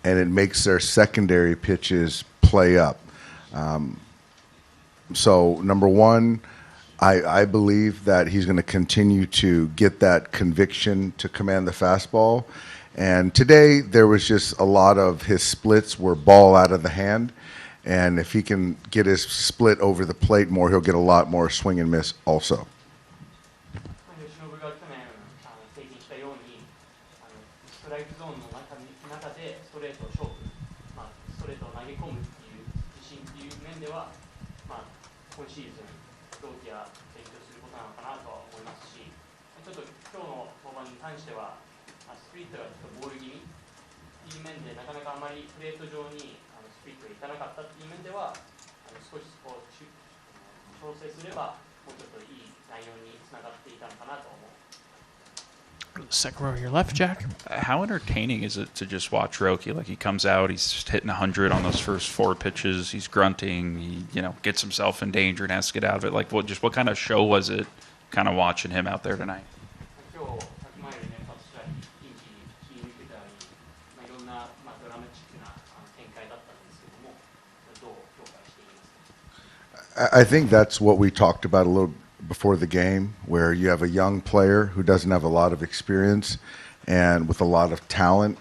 and it makes their secondary pitches play up. So number one, I believe that he's going to continue to get that conviction to command the fastball. And today there was just a lot of his splits were ball out of the hand. And if he can get his split over the plate more, he'll get a lot more swing and miss also. Second row on your left, Jack. How entertaining is it to just watch Roki? Like, he comes out, he's just hitting 100 on those first 4 pitches. He's grunting. He, gets himself in danger and has to get out of it. Like, what kind of show was it, kind of watching him out there tonight? I think that's what we talked about a little before the game, where you have a young player who doesn't have a lot of experience and with a lot of talent,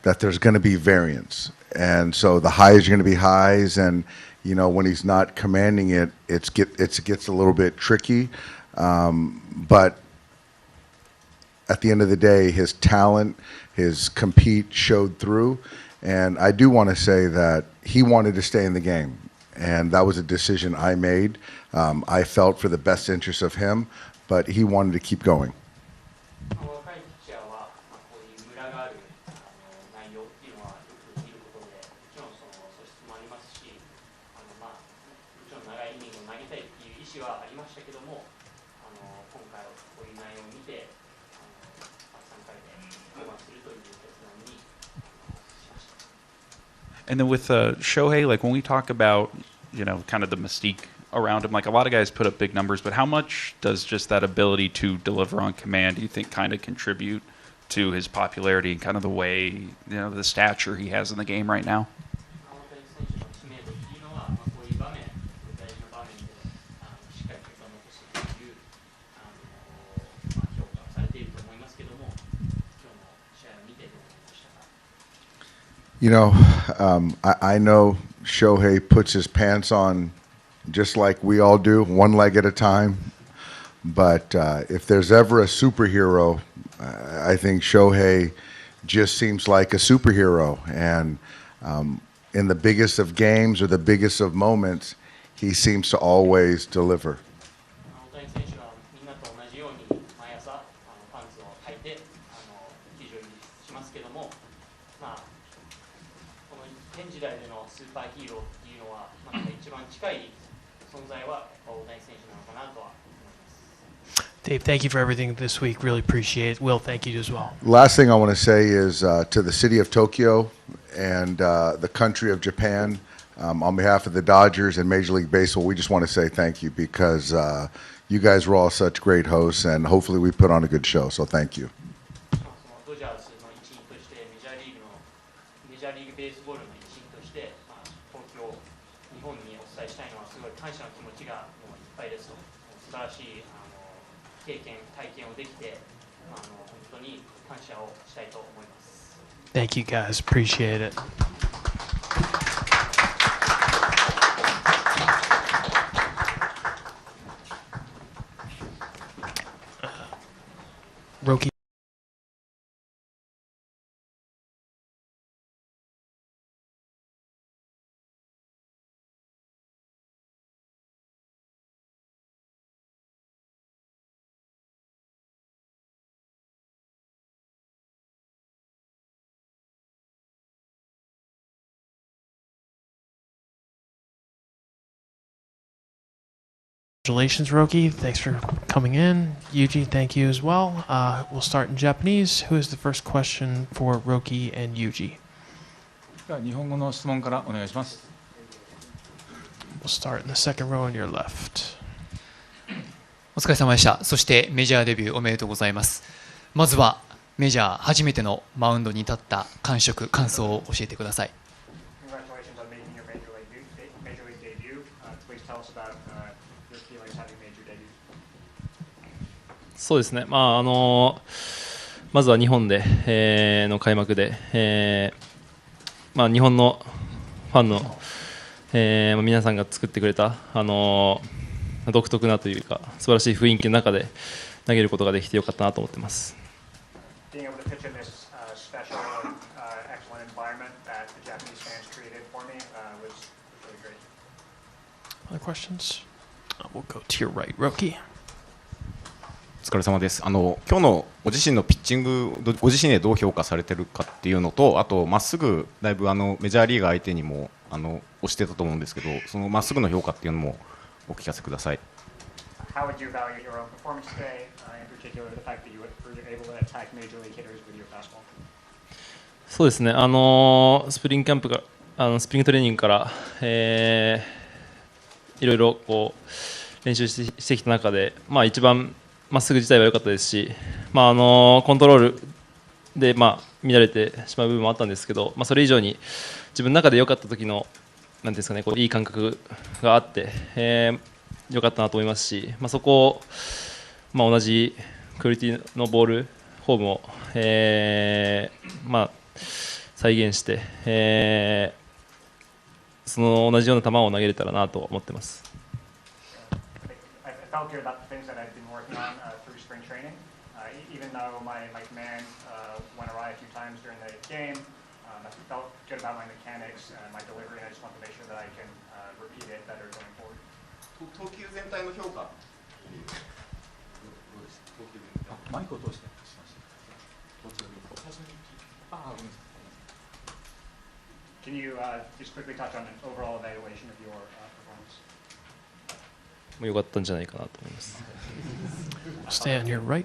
that there's going to be variance. And so the highs are going to be highs, and when he's not commanding it, it gets a little bit tricky. But at the end of the day, his talent, his compete showed through. And I do want to say that he wanted to stay in the game. And that was a decision I made. I felt for the best interest of him, but he wanted to keep going. And then with Shohei, like when we talk about, kind of the mystique around him, like a lot of guys put up big numbers, but how much does just that ability to deliver on command, do you think, kind of contribute to his popularity and kind of the way, the stature he has in the game right now? I know Shohei puts his pants on just like we all do, one leg at a time. But if there's ever a superhero, I think Shohei just seems like a superhero. And in the biggest of games or the biggest of moments, he seems to always deliver. Dave, thank you for everything this week. Really appreciate it. Will, thank you as well. Last thing I want to say is to the city of Tokyo and the country of Japan, on behalf of the Dodgers and Major League Baseball, we just want to say thank you because you guys were all such great hosts, and hopefully we put on a good show. So thank you. Thank you, guys. Appreciate it. Roki. Congratulations, Roki. Thanks for coming in. Yuji, thank you as well. We'll start in Japanese. Who is the first question for Roki and Yuji? 日本語の質問からお願いします。 We'll start in the second row on your left. お疲れ様でした。そしてメジャーデビューおめでとうございます。まずはメジャー初めてのマウンドに立った感触、感想を教えてください。Congratulations on making your major league debut. Please tell us about your feelings having made your debut. そうですね、まずは日本で、の開幕で、日本のファンの、皆さんが作ってくれた、独特なというか素晴らしい雰囲気の中で投げることができてよかったなと思っています。Being able to pitch in this special and excellent environment that the Japanese fans created for me was really great. Other questions? We'll go to your right, Roki. お疲れ様です。今日のご自身のピッチング、ご自身でどう評価されてるかっていうのと、あとまっすぐだいぶメジャーリーガー相手にも押してたと思うんですけど、そのまっすぐの評価っていうのもお聞かせください。How would you evaluate your own performance today, in particular the fact that you were able to attack major league hitters with your fastball? そうですね、スプリングキャンプがスプリングトレーニングから、いろいろこう練習してきた中で、一番まっすぐ自体は良かったですし、コントロールで、乱れてしまう部分もあったんですけど、それ以上に自分の中で良かった時のなんですかね、こういい感覚があって、良かったなと思いますし、そこを、同じクオリティのボールフォームを、再現して、その同じような球を投げれたらなと思ってます。I felt good about the things that I've been working on through spring training. Even though my command went awry a few times during the game, I felt good about my mechanics and my delivery, and I just want to make sure that I can repeat it better going forward. 投球全体の評価。マイクを通してしました。Can you just quickly touch on an overall evaluation of your performance? 良かったんじゃないかなと思います。Stay on your right.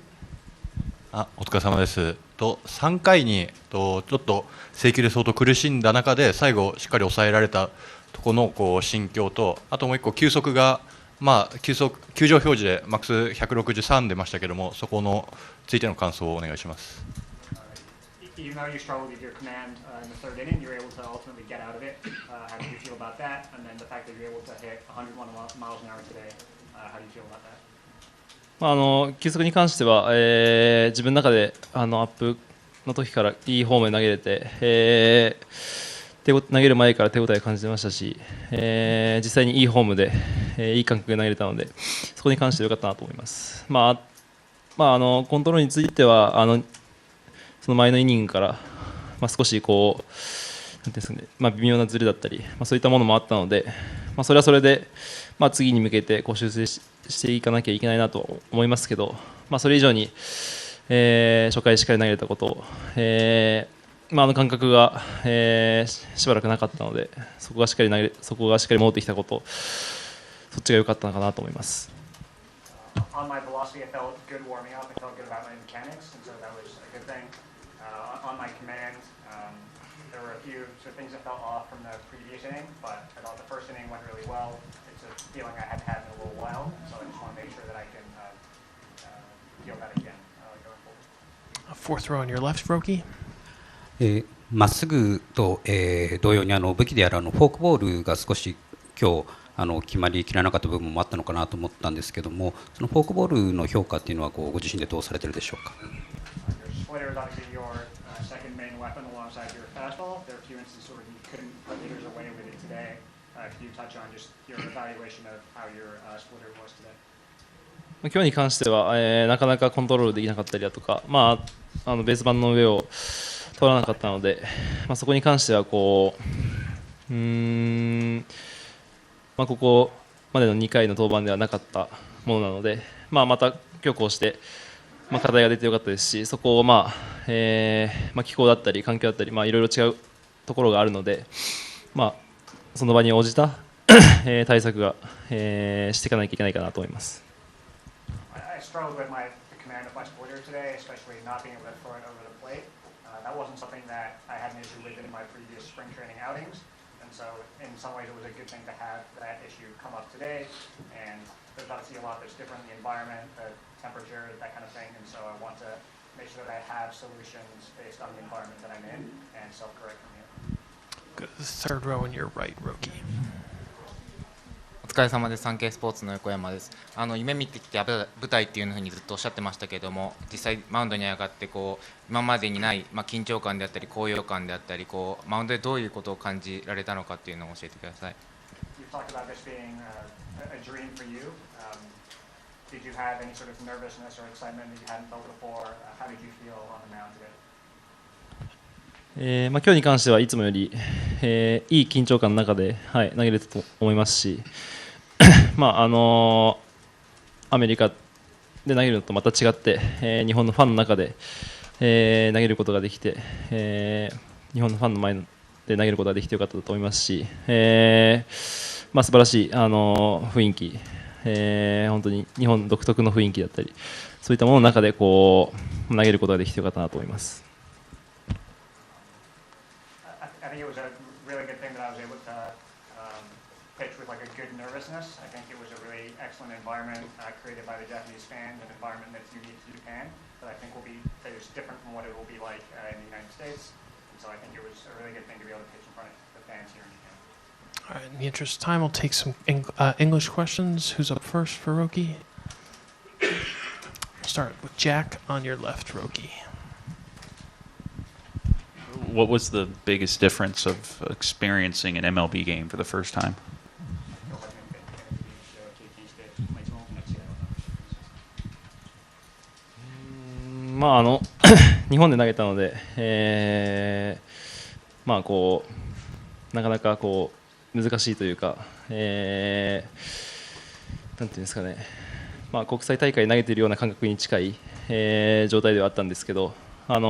お疲れ様です。3回にちょっと制球で相当苦しんだ中で最後しっかり抑えられたところの心境と、あともう一個球速が球場表示でマックス163出ましたけども、そこのついての感想をお願いします。Even though you struggled with your command in the third inning, you were able to ultimately get out of it. How do you feel about that? And then the fact that you're able to hit 101 miles an hour today, how do you feel about that? 球速に関しては、自分の中でアップの時からいいフォームで投げれて、投げる前から手応えを感じてましたし、実際にいいフォームで、いい感覚で投げれたので、そこに関して良かったなと思います。コントロールについてはその前のイニングから、少しこうなんですかね、微妙なズレだったり、そういったものもあったので、それはそれで、次に向けて修正していかなきゃいけないなと思いますけど、それ以上に、初回しっかり投げれたことを、感覚が、しばらくなかったので、そこがしっかり戻ってきたこと、そっちが良かったのかなと思います。On my velocity, I felt good warming up. I felt good about my mechanics, and so that was a good thing. On my command, there were a few things that felt off from the previous inning, but I thought the first inning went really well. It's a feeling I hadn't had in a little while, so I just want to make sure that I can feel that again going forward. Fourth row on your left, Roki. まっすぐと、同様に武器であるフォークボールが少し今日決まりきらなかった部分もあったのかなと思ったんですけども、そのフォークボールの評価っていうのはご自身でどうされてるでしょうか。Splitter is obviously your second main weapon alongside your fastball. There are a few instances where you couldn't put hitters away with it today. Could you touch on just your evaluation of how your splitter was today? 今日に関しては、なかなかコントロールできなかったりだとか、ベース板の上を通らなかったので、そこに関してはここまでの2回の登板ではなかったものなので、また今日こうして、課題が出てよかったですし、そこを、気候だったり環境だったり、いろいろ違うところがあるので、その場に応じた対策が、していかなきゃいけないかなと思います。I struggled with the command of my splitter today, especially not being able to throw it over the plate. That wasn't something that I had an issue with in my previous spring training outings, and so in some ways it was a good thing to have that issue come up today. And there's obviously a lot that's different in the environment, the temperature, that kind of thing, and so I want to make sure that I have solutions based on the environment that I'm in and self-correct from here. Go to the third row on your right, Roki. お疲れ様です。サンケイスポーツの横山です。夢見てきた舞台っていうふうにずっとおっしゃってましたけれども、実際マウンドに上がって今までにない、緊張感であったり高揚感であったりマウンドでどういうことを感じられたのかっていうのを教えてください。You've talked about this being a dream for you. Did you have any sort of nervousness or excitement that you hadn't felt before? How did you feel on the mound today? 今日に関してはいつもより、いい緊張感の中で、投げれたと思いますし、アメリカで投げるのとまた違って、日本のファンの中で、投げることができて、日本のファンの前で投げることができてよかったと思いますし、素晴らしい雰囲気、本当に日本独特の雰囲気だったり、そういったものの中で投げることができてよかったなと思います。I think it was a really good thing that I was able to pitch with like a good nervousness. I think it was a really excellent environment created by the Japanese fans, an environment that's unique to Japan, that I think that is different from what it will be like in the United States. And so I think it was a really good thing to be able to pitch in front of the fans here in Japan. All right, in the interest of time, we'll take some English questions. Who's up first for Roki? Start with Jack on your left, Roki. What was the biggest difference of experiencing an MLB game for the first time? 日本で投げたので、なかなか難しいというか、なんていうんですかね、国際大会投げているような感覚に近い、状態ではあったんですけど、本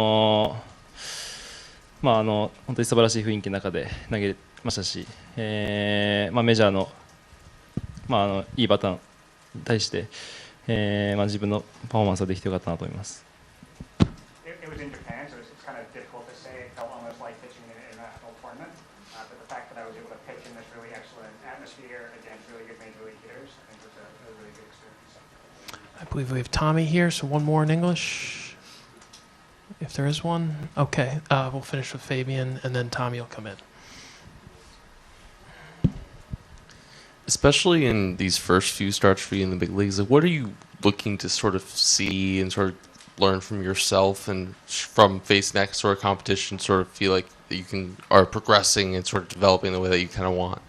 当に素晴らしい雰囲気の中で投げましたし、メジャーの、いいバッターに対して、自分のパフォーマンスができてよかったなと思います。It was in Japan, so it's kind of difficult to say. It felt almost like pitching in an international tournament. But the fact that I was able to pitch in this really excellent atmosphere against really good major league hitters, I think was a really good experience. I believe we have Tommy here, so one more in English, if there is one. Okay, we'll finish with Fabian, and then Tommy will come in. Especially in these first few starts for you in the big leagues, what are you looking to sort of see and sort of learn from yourself and from facing that sort of competition, sort of feel like that you are progressing and sort of developing the way that you kind of want?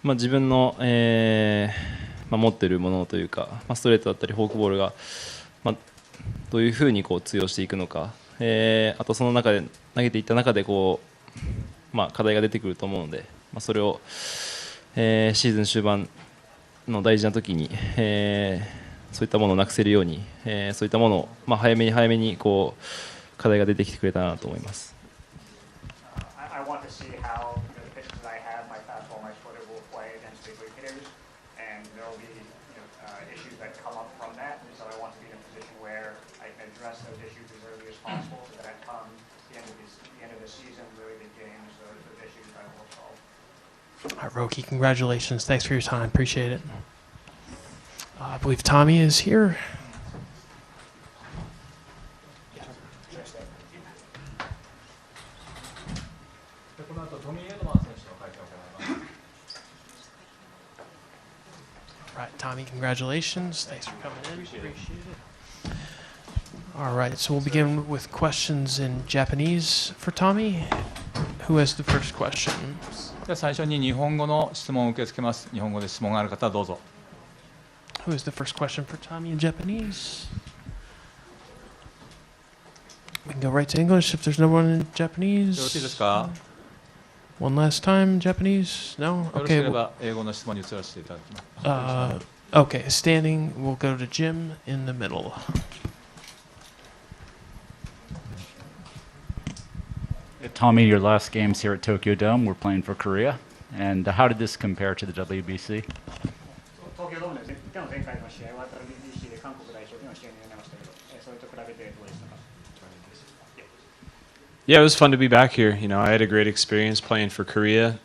自分の、持っているものというか、ストレートだったりフォークボールが、どういうふうに通用していくのか、あとその中で投げていった中で課題が出てくると思うので、それを、シーズン終盤の大事な時に、そういったものをなくせるように、そういったものを、早めに課題が出てきてくれたなと思います。I want to see how the pitches that I have, my fastball, my splitter will play against big league hitters, and there will be issues that come up from that. And so I want to be in a position where I can address those issues as early as possible, so that come the end of the season, really big games, those issues I will solve. All right, Roki, congratulations. Thanks for your time. Appreciate it. I believe Tommy is here. All right, Tommy, congratulations. Thanks for coming in. Appreciate it. All right, so we'll begin with questions in Japanese for Tommy. Who has the first question? では最初に日本語の質問を受け付けます。日本語で質問がある方はどうぞ。Who has the first question for Tommy in Japanese? We can go right to English if there's no one in よろしい Japanese. ですか。 One last time, Japanese? No? よろしけ Okay. れば英語の質問に移らせていただきます。 Okay, standing, we'll go to Jim in the middle. Tommy, your last games here at Tokyo Dome were playing for Korea, and how did this compare to the WBC? 東京ドームで前回の試合は WBC で韓国代表での試合になりましたけど、それと比べてどうでしたか？ Yeah, it was fun to be back here. You know, I had a great experience playing for Korea.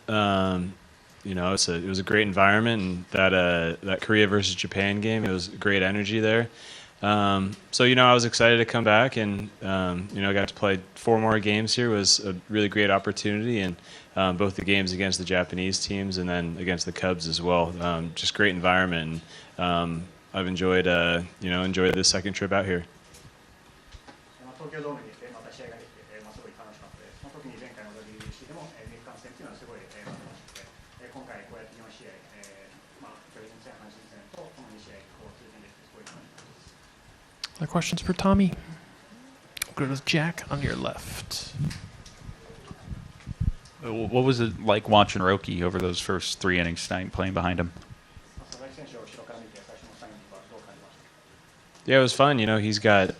you know, it was a great environment, and that Korea versus Japan game, it was great energy there. So, you know, I was excited to come back, and, you know, I got to play 4 more games here. It was a really great opportunity, and both the games against the Japanese teams and then against the Cubs as well. Just great environment, and I've enjoyed this second trip out here. 東京ドームに来てまた試合ができて、すごい楽しかったです。特に前回の WBC でも日韓戦っていうのはすごい楽しくて、今回こうやって4試合、巨人戦、阪神戦とこの2試合こう通じてすごい楽しかったです。Other questions for Tommy? We'll go to Jack on your left. What was it like watching Roki over those first 3 innings tonight, playing behind him? Yeah, it was fun. You know, he's got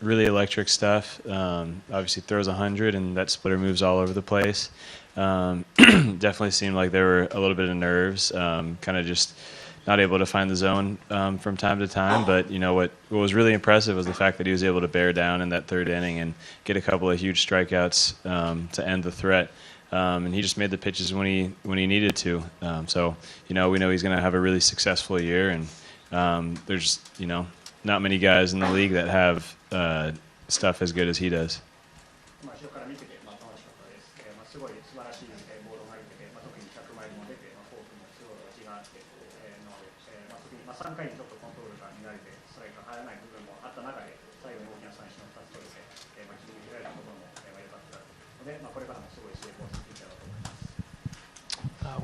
really electric stuff. Obviously throws 100, and that splitter moves all over the place. Definitely seemed like there were a little bit of nerves, kind of just not able to find the zone from time to time. But, you know, what was really impressive was the fact that he was able to bear down in that 3rd inning and get a couple of huge strikeouts to end the threat. And he just made the pitches when he needed to. So, you know, we know he's going to have a really successful year, and there's, you know, not many guys in the league that have stuff as good as he does.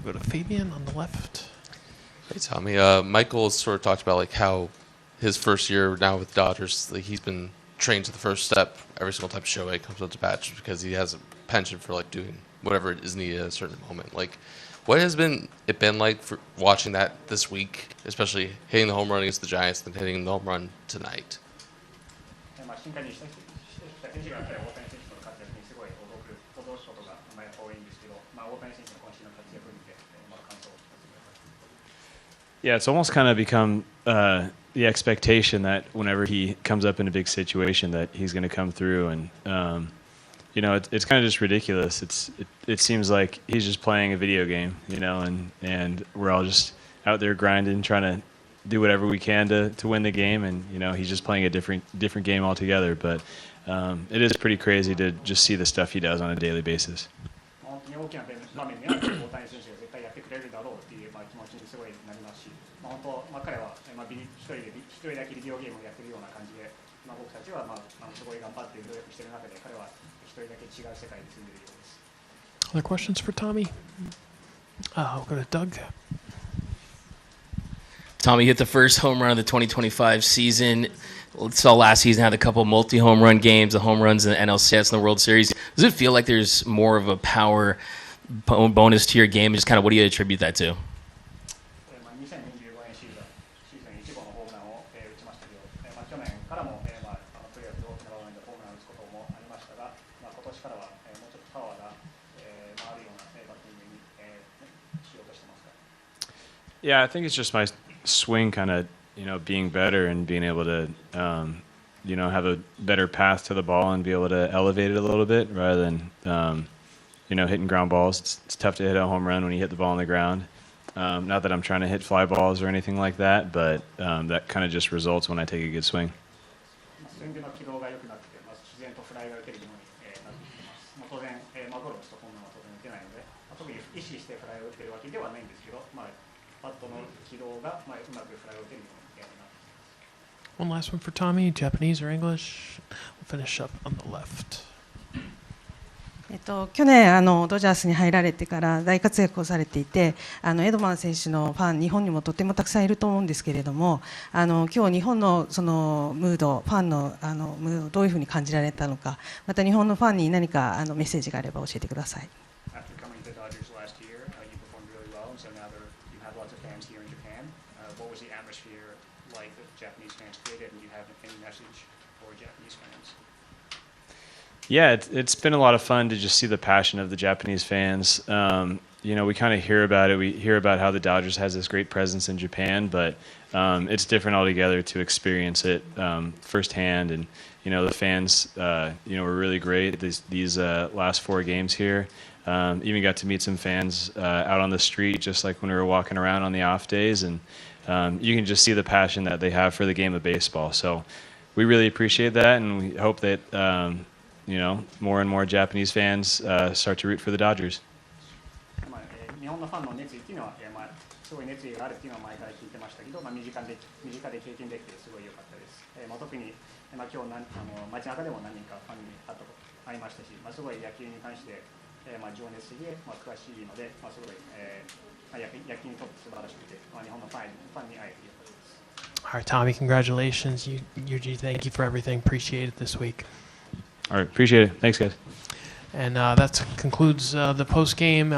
We'll go to Fabian on the left. Hey, Tommy. Michael sort of talked about like how his first year now with Dodgers, like he's been trained to the first step every single time Shohei comes up to bat, just because he has a penchant for like doing whatever is needed at a certain moment. Like, what has it been like for watching that this week, especially hitting the home run against the Giants and hitting the home run tonight? Yeah, it's almost kind of become the expectation that whenever he comes up in a big situation that he's going to come through, and you know, it's kind of just ridiculous. It seems like he's just playing a video game, you know, and we're all just out there grinding, trying to do whatever we can to win the game, and you know, he's just playing a different game altogether. But it is pretty crazy to just see the stuff he does on a daily basis. Other questions for Tommy? We'll go to Doug. Tommy hit the first home run of the 2025 season. Saw last season had a couple multi-home run games, the home runs in the NLCS and the World Series. Does it feel like there's more of a power bonus to your game? Just kind of what do you attribute that to? Yeah, I think it's just my swing kind of, you know, being better and being able to, you know, have a better path to the ball and be able to elevate it a little bit rather than, you know, hitting ground balls. It's tough to hit a home run when you hit the ball on the ground. Not that I'm trying to hit fly balls or anything like that, but that kind of just results when I take a good swing. One last one for Tommy, Japanese or English. We'll finish up on the left. 去年ドジャースに入られてから大活躍をされていて、エドマン選手のファン日本にもとてもたくさんいると思うんですけれども、今日日本のそのムード、ファンのムードをどういうふうに感じられたのか、また日本のファンに何かメッセージがあれば教えてください。Yeah, it's been a lot of fun to just see the passion of the Japanese fans. You know, we kind of hear about it. We hear about how the Dodgers has this great presence in Japan, but it's different altogether to experience it firsthand. And you know, the fans, you know, were really great these last 4 games here. Even got to meet some fans out on the street, just like when we were walking around on the off days, and you can just see the passion that they have for the game of baseball. So we really appreciate that, and we hope that more and more Japanese fans start to root for the Dodgers. 日本のファンの熱意っていうのは、すごい熱意があるっていうのは前から聞いてましたけど、身近で経験できてすごい良かったです。特に、今日街中でも何人かファンに会いましたし、すごい野球に関して、情熱的で、詳しいので、すごい、野球にとって素晴らしくて、日本のファンに会えて良かったです。All right, Tommy, congratulations. Yuji, thank you for everything. Appreciate it this week. All right, appreciate it. Thanks, guys. And that concludes the post-game.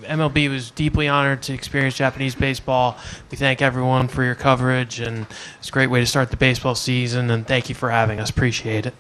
MLB was deeply honored to experience Japanese baseball. We thank everyone for your coverage, and it's a great way to start the baseball season, and thank you for having us. Appreciate it.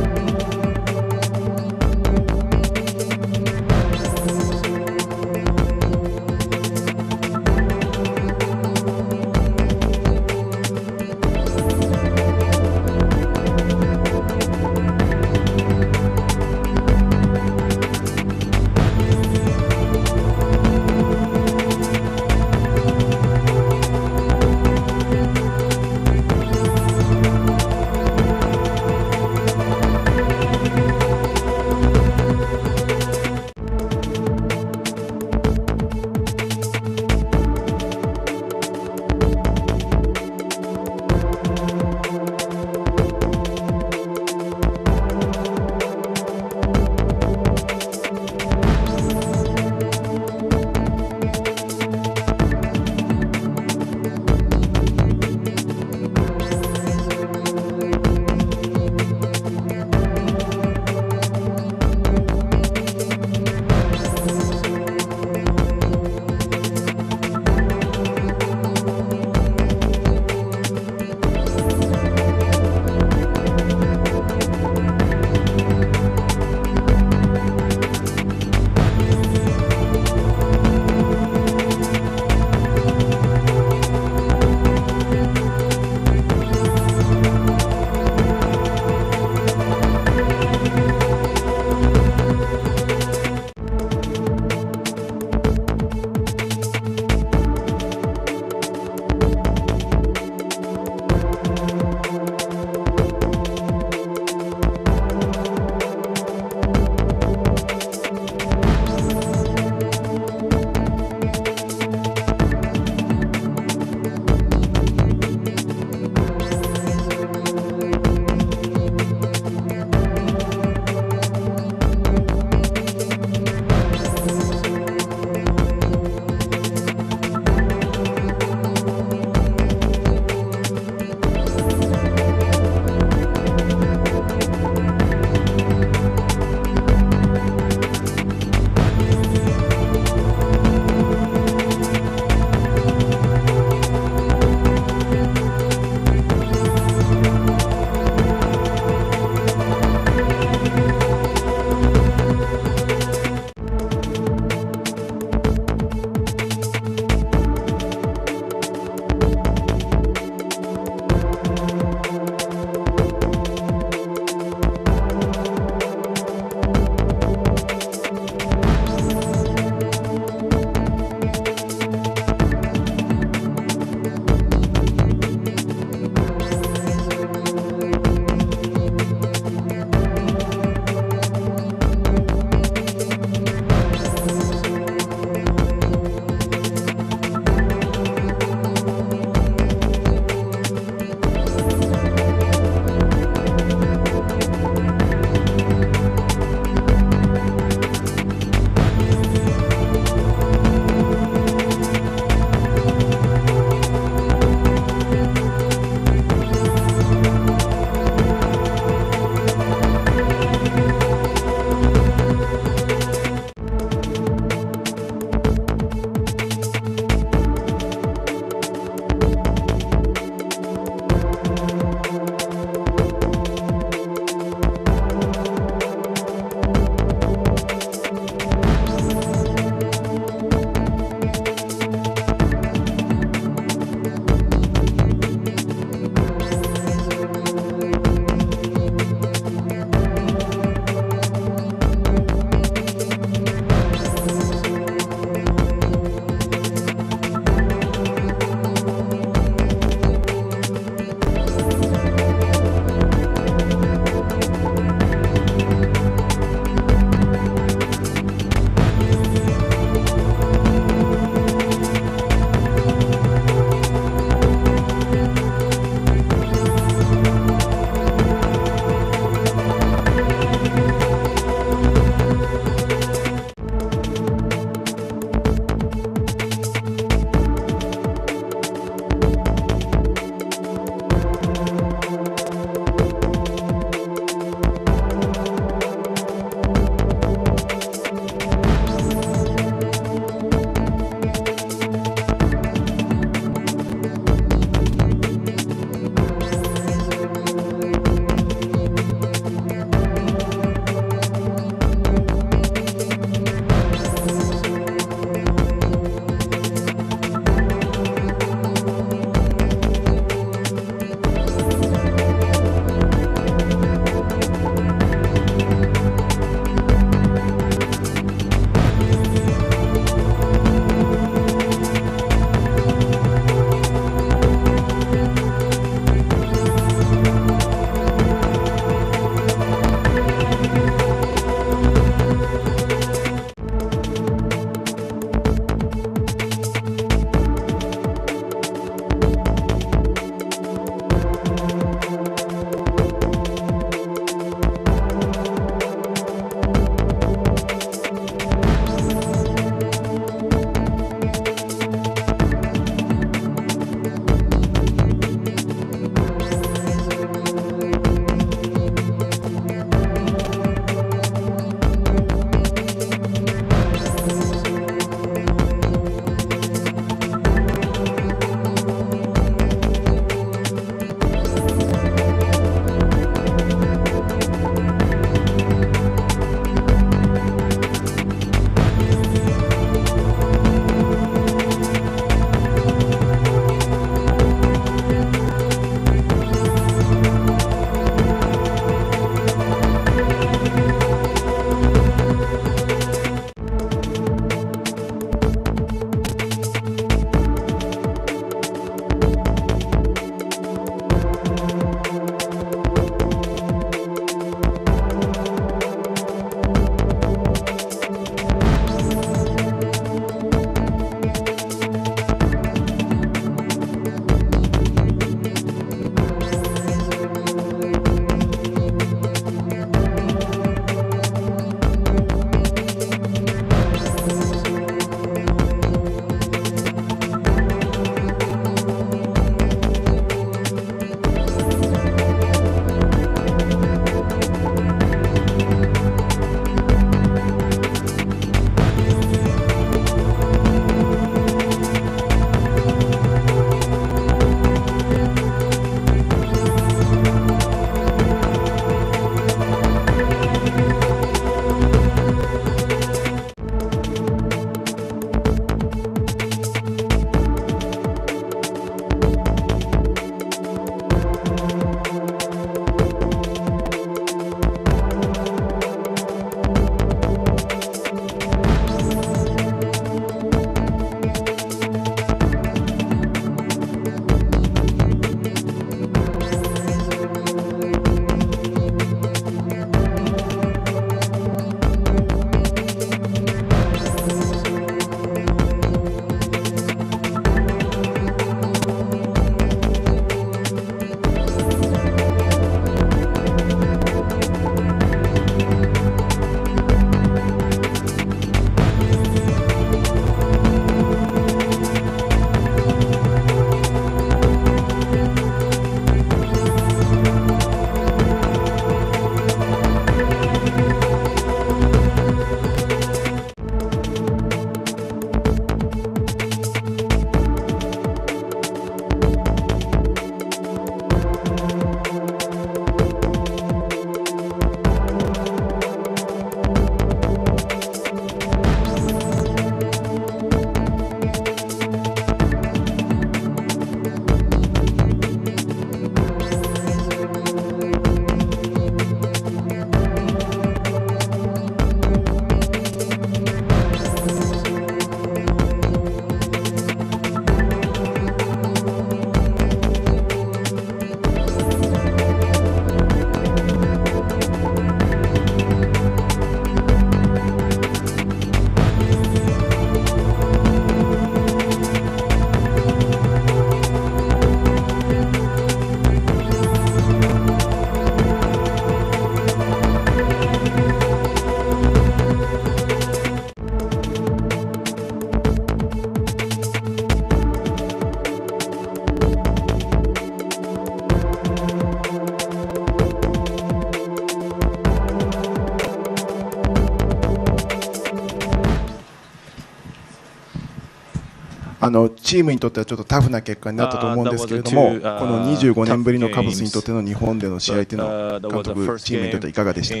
チームにとってはちょっとタフな結果になったと思うんですけれども、この25年ぶりのカブスにとっての日本での試合というのは監督、チームにとっていかがでしたか。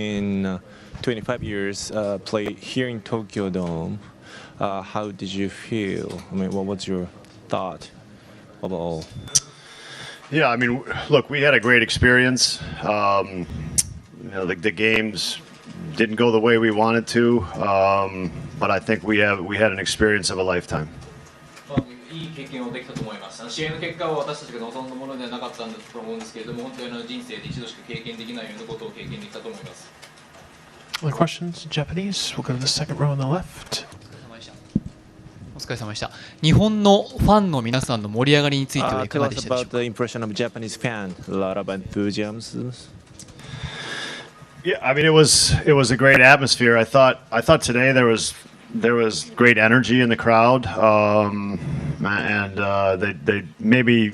25 years play here in Tokyo Dome. How did you feel? I mean, what was your thought of all? Yeah, I mean, look, we had a great experience. The games didn't go the way we wanted to, but I think we had an experience of a lifetime. いい経験をできたと思います。試合の結果は私たちが望んだものではなかったんだと思うんですけれども、本当に人生で一度しか経験できないようなことを経験できたと思います。Other questions? Japanese. We'll go to the second row on the left. お疲れ様でした。日本のファンの皆さんの盛り上がりについてはいかがでしたでしょうか。 Tell us about the impression of Japanese fan. A lot of enthusiasm. Yeah, I mean, it was a great atmosphere. I thought today there was great energy in the crowd, and they maybe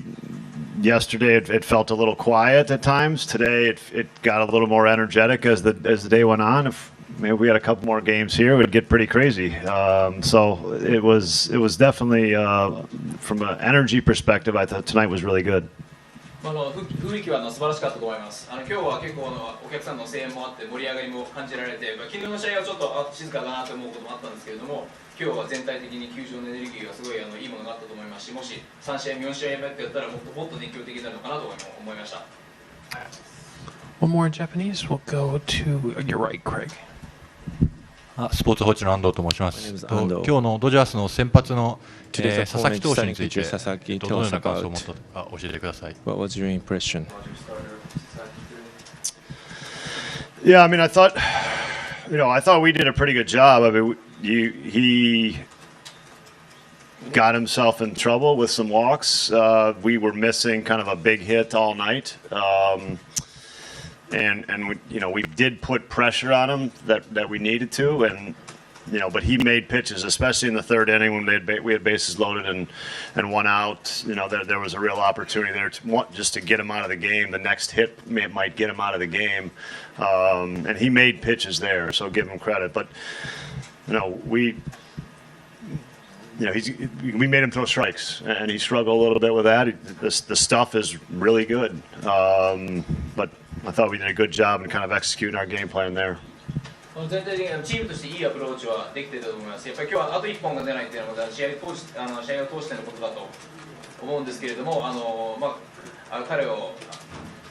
yesterday it felt a little quiet at times. Today it got a little more energetic as the day went on. If maybe we had a couple more games here, it would get pretty crazy. So it was definitely from an energy perspective, I thought tonight was really good. 雰囲気は素晴らしかったと思います。今日は結構お客さんの声援もあって盛り上がりも感じられて、昨日の試合はちょっと静かだなと思うこともあったんですけれども、今日は全体的に球場のエネルギーがすごいいいものがあったと思いますし、もし3試合目4試合目ってやったらもっと熱狂的になるのかなと思いました。One more in Japanese. We'll go to your right, Craig. スポーツ報知の安藤と申します。今日のドジャースの先発の佐々木投手についてどのような感想を持ったか教えてください。What was your impression? Yeah, I mean, I thought we did a pretty good job. I mean, he got himself in trouble with some walks. We were missing kind of a big hit all night. And we did put pressure on him that we needed to, and but he made pitches, especially in the third inning when we had bases loaded and one out. There was a real opportunity there just to get him out of the game. The next hit might get him out of the game, and he made pitches there, so give him credit. But we made him throw strikes, and he struggled a little bit with that. The stuff is really good, but I thought we did a good job in kind of executing our game plan there. 全体的にチームとしていいアプローチはできていたと思います。やっぱり今日はあと1本が出ないというのは試合を通してのことだと思うんですけれども、彼を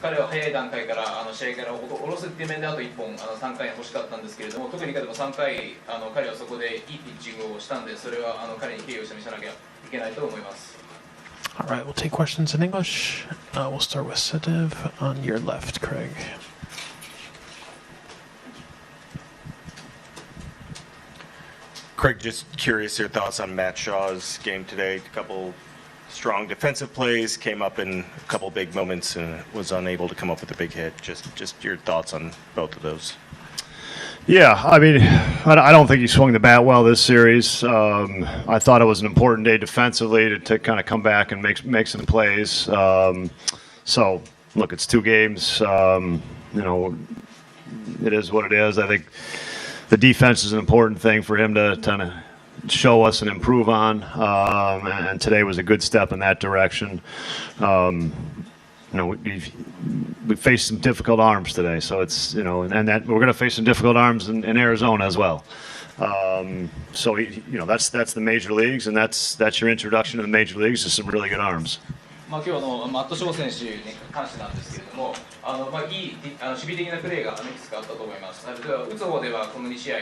早い段階から試合から下ろすっていう面であと1本3回欲しかったんですけれども、特に彼も3回彼はそこでいいピッチングをしたんで、それは彼に敬意をして見せなきゃいけないと思います。All right, we'll take questions in English. We'll start with Sadev on your left, Craig. Craig, just curious your thoughts on Matt Shaw's game today. A couple strong defensive plays, came up in a couple big moments and was unable to come up with a big hit. Just your thoughts on both of those. Yeah, I mean, I don't think he swung the bat well this series. I thought it was an important day defensively to kind of come back and make some plays. So, look, it's 2 games. It is what it is. I think the defense is an important thing for him to kind of show us and improve on. And today was a good step in that direction. We faced some difficult arms today, so it's and that we're going to face some difficult arms in Arizona as well. So that's the major leagues, and that's your introduction to the major leagues to some really good arms. 今日のマット・ショー選手に関してなんですけれども、いい守備的なプレーがいくつかあったと思います。打つ方ではこの2試合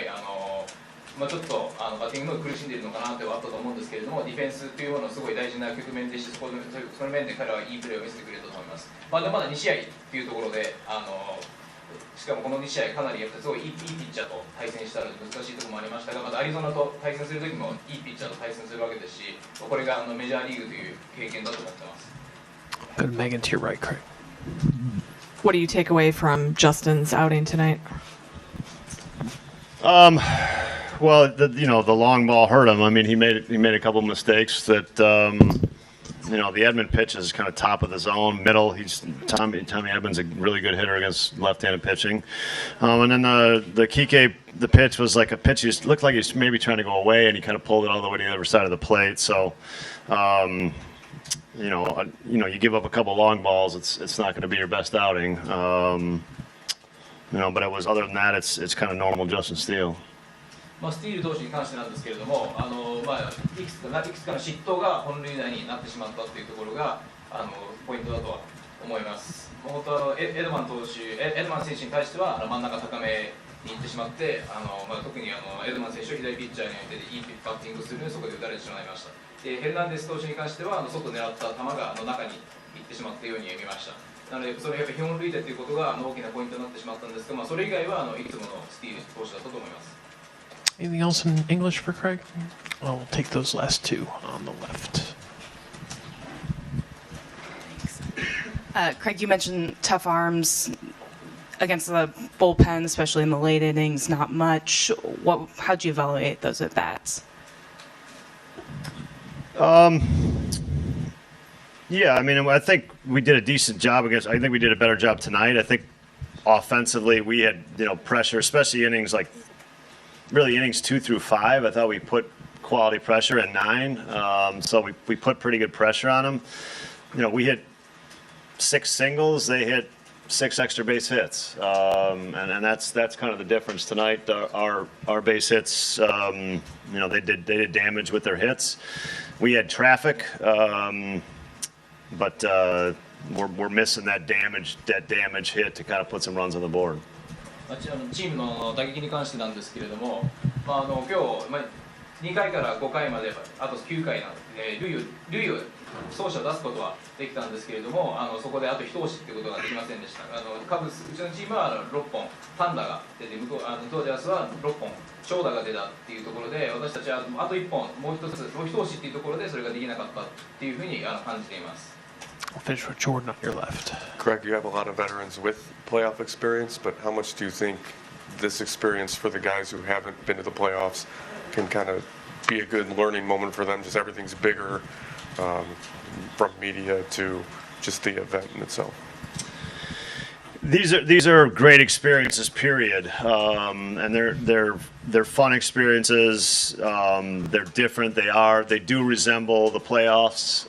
ちょっとバッティングの苦しんでいるのかなとはあったと思うんですけれども、ディフェンスというものはすごい大事な局面でして、その面で彼はいいプレーを見せてくれたと思います。まだ2試合というところで、しかもこの2試合かなりすごいいいピッチャーと対戦したら難しいところもありましたが、またアリゾナと対戦する時もいいピッチャーと対戦するわけですし、これがメジャーリーグという経験だと思ってます。Good, Megan, to your right, Craig. What do you take away from Justin's outing tonight? Well, the long ball hurt him. I mean, he made a couple mistakes that the Edman pitch is kind of top of the zone, middle. Tommy Edman's a really good hitter against left-handed pitching. And then the Kike, the pitch was like a pitch. He looked like he was maybe trying to go away, and he kind of pulled it all the way to the other side of the plate. So, you give up a couple long balls, it's not going to be your best outing. But it was, other than that, it's kind of normal Justin Steele. スティール投手に関してなんですけれども、いくつかの失投が本塁打になってしまったというところがポイントだとは思います。本当エドマン選手に対しては真ん中高めに行ってしまって、特にエドマン選手を左ピッチャーに相手でいいバッティングするのにそこで打たれてしまいました。でヘルナンデス投手に関しては外狙った球が中に行ってしまったように見ました。なのでそれやっぱり本塁打ということが大きなポイントになってしまったんですが、それ以外はいつものスティール投手だったと思います。Anything else in English for Craig? We'll take those last two on the left. Craig, you mentioned tough arms against the bullpen, especially in the late innings, not much. How do you evaluate those at bats? Yeah, I think we did a decent job against. I think we did a better job tonight. I think offensively we had pressure, especially innings like really innings 2 through 5. I thought we put quality pressure in 9, so we put pretty good pressure on them. We hit 6 singles, they hit 6 extra base hits, and that's kind of the difference tonight. Our base hits, they did damage with their hits. We had traffic, but we're missing that damage hit to kind of put some runs on the board. チームの打撃に関してなんですけれども、今日、2回から5回まであと9回なので、塁を走者を出すことはできたんですけれども、そこであと一押しということができませんでした。うちのチームは6本単打が出て、ドジャースは6本長打が出たっていうところで、私たちはあと1本もう一つ一押しっていうところでそれができなかったっていうふうに感じています。I'll finish with Jordan on your left. Craig, you have a lot of veterans with playoff experience, but how much do you think this experience for the guys who haven't been to the playoffs can kind of be a good learning moment for them? Just everything's bigger, from media to just the event in itself. These are great experiences, period, and they're fun experiences. They're different. They do resemble the playoffs.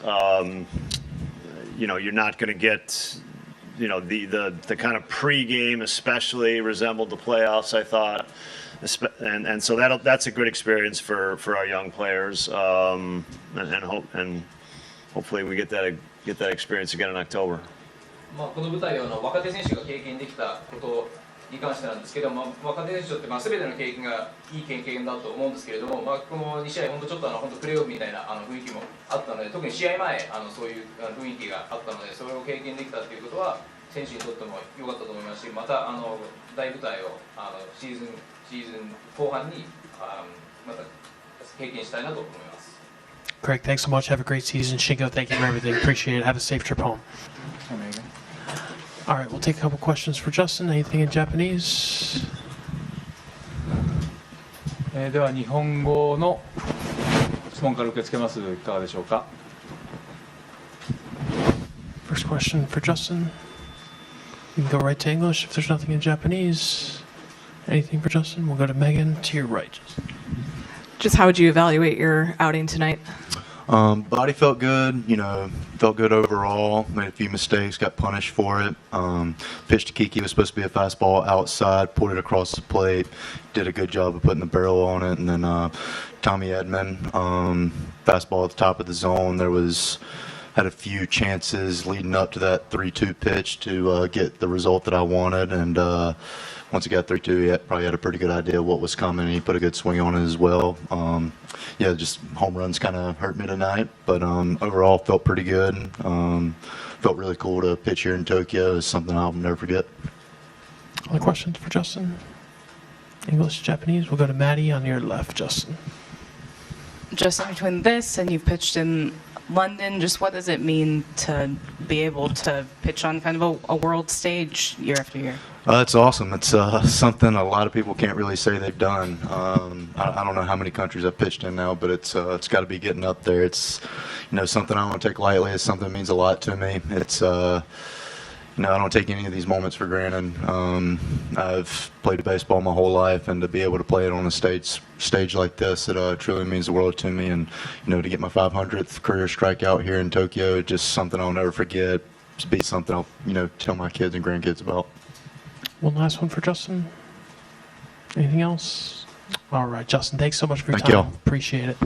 You're not going to get, the kind of pre-game especially resembled the playoffs, I thought, and so that's a good experience for our young players, and hopefully we get that experience again in October. この舞台を若手選手が経験できたことに関してなんですけど、若手選手にとって全ての経験がいい経験だと思うんですけれども、この2試合本当ちょっとプレーオフみたいな雰囲気もあったので、特に試合前そういう雰囲気があったので、それを経験できたということは選手にとっても良かったと思いますし、また大舞台をシーズン後半にまた経験したいなと思います。Craig, thanks so much. Have a great season. Shingo, thank you for everything. Appreciate it. Have a safe trip home. All right, we'll take a couple questions for Justin. Anything in Japanese? では日本語の質問から受け付けます。いかがでしょうか。First question for Justin. You can go right to English if there's nothing in Japanese. Anything for Justin? We'll go to Megan to your right. Just how would you evaluate your outing tonight? Body felt good, felt good overall. Made a few mistakes, got punished for it. Pitch to Kiki was supposed to be a fastball outside, pulled it across the plate. Did a good job of putting the barrel on it. And then Tommy Edman, fastball at the top of the zone. Had a few chances leading up to that 3-2 pitch to get the result that I wanted. And once he got 3-2, he probably had a pretty good idea of what was coming. He put a good swing on it as well. Just home runs kind of hurt me tonight, but overall felt pretty good. Felt really cool to pitch here in Tokyo. It's something I'll never forget. Other questions for Justin? English, Japanese? We'll go to Maddie on your left, Justin. Justin, between this and you've pitched in London, just what does it mean to be able to pitch on kind of a world stage year after year? It's awesome. It's something a lot of people can't really say they've done. I don't know how many countries I've pitched in now, but it's got to be getting up there. It's something I don't take lightly. It's something that means a lot to me. It's I don't take any of these moments for granted. I've played baseball my whole life, and to be able to play it on a stage like this, it truly means the world to me. And to get my 500th career strikeout here in Tokyo, it's just something I'll never forget. It's be something I'll tell my kids and grandkids about. One last one for Justin. Anything else? All right, Justin, thanks so much for your Thank time. you. Appreciate it.